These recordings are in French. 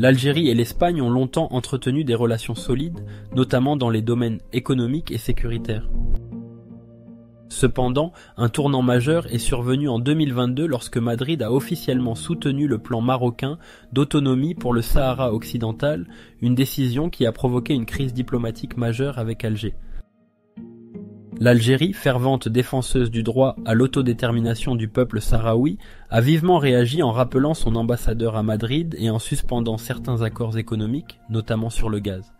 L'Algérie et l'Espagne ont longtemps entretenu des relations solides, notamment dans les domaines économiques et sécuritaires. Cependant, un tournant majeur est survenu en 2022 lorsque Madrid a officiellement soutenu le plan marocain d'autonomie pour le Sahara occidental, une décision qui a provoqué une crise diplomatique majeure avec Alger. L'Algérie, fervente défenseuse du droit à l'autodétermination du peuple sahraoui, a vivement réagi en rappelant son ambassadeur à Madrid et en suspendant certains accords économiques, notamment sur le gaz.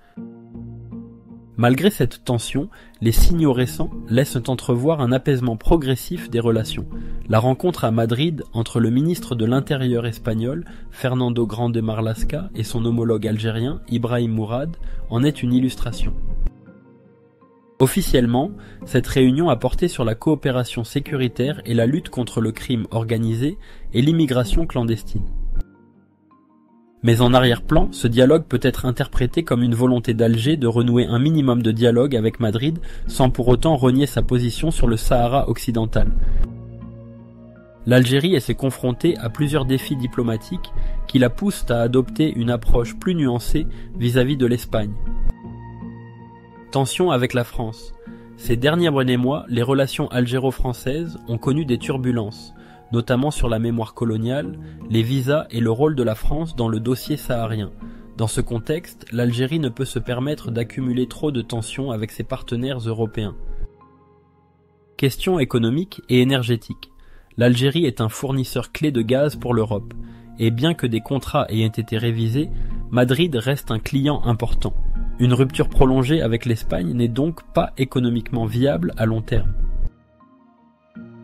Malgré cette tension, les signaux récents laissent entrevoir un apaisement progressif des relations. La rencontre à Madrid entre le ministre de l'Intérieur espagnol, Fernando Grande Marlaska, et son homologue algérien, Ibrahim Mourad, en est une illustration. Officiellement, cette réunion a porté sur la coopération sécuritaire et la lutte contre le crime organisé et l'immigration clandestine. Mais en arrière-plan, ce dialogue peut être interprété comme une volonté d'Alger de renouer un minimum de dialogue avec Madrid sans pour autant renier sa position sur le Sahara occidental. L'Algérie s'est confrontée à plusieurs défis diplomatiques qui la poussent à adopter une approche plus nuancée vis-à-vis de l'Espagne. Tension avec la France. Ces derniers mois, les relations algéro-françaises ont connu des turbulences, notamment sur la mémoire coloniale, les visas et le rôle de la France dans le dossier saharien. Dans ce contexte, l'Algérie ne peut se permettre d'accumuler trop de tensions avec ses partenaires européens. Question économique et énergétique. L'Algérie est un fournisseur clé de gaz pour l'Europe, et bien que des contrats aient été révisés, Madrid reste un client important. Une rupture prolongée avec l'Espagne n'est donc pas économiquement viable à long terme.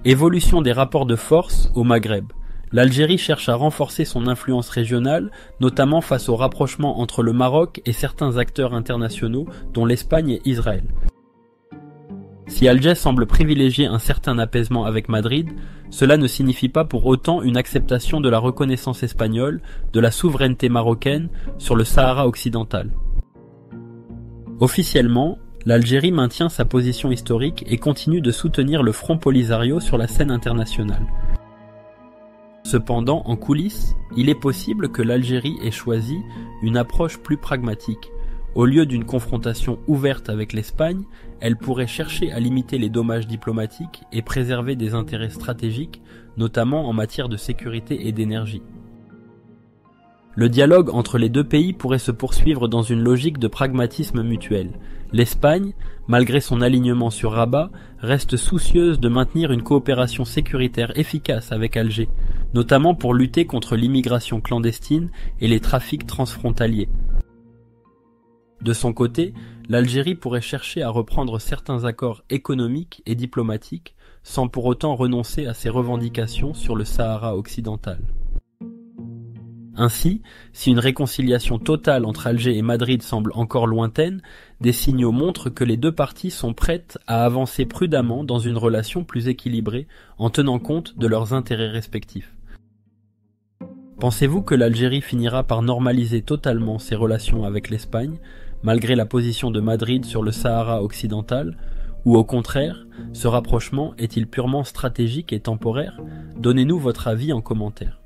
Évolution des rapports de force au Maghreb. L'Algérie cherche à renforcer son influence régionale, notamment face au rapprochement entre le Maroc et certains acteurs internationaux, dont l'Espagne et Israël. Si Alger semble privilégier un certain apaisement avec Madrid, cela ne signifie pas pour autant une acceptation de la reconnaissance espagnole de la souveraineté marocaine sur le Sahara occidental. Officiellement, l'Algérie maintient sa position historique et continue de soutenir le Front Polisario sur la scène internationale. Cependant, en coulisses, il est possible que l'Algérie ait choisi une approche plus pragmatique. Au lieu d'une confrontation ouverte avec l'Espagne, elle pourrait chercher à limiter les dommages diplomatiques et préserver des intérêts stratégiques, notamment en matière de sécurité et d'énergie. Le dialogue entre les deux pays pourrait se poursuivre dans une logique de pragmatisme mutuel. L'Espagne, malgré son alignement sur Rabat, reste soucieuse de maintenir une coopération sécuritaire efficace avec Alger, notamment pour lutter contre l'immigration clandestine et les trafics transfrontaliers. De son côté, l'Algérie pourrait chercher à reprendre certains accords économiques et diplomatiques sans pour autant renoncer à ses revendications sur le Sahara occidental. Ainsi, si une réconciliation totale entre Alger et Madrid semble encore lointaine, des signaux montrent que les deux parties sont prêtes à avancer prudemment dans une relation plus équilibrée en tenant compte de leurs intérêts respectifs. Pensez-vous que l'Algérie finira par normaliser totalement ses relations avec l'Espagne, malgré la position de Madrid sur le Sahara occidental, ou au contraire, ce rapprochement est-il purement stratégique et temporaire? Donnez-nous votre avis en commentaire.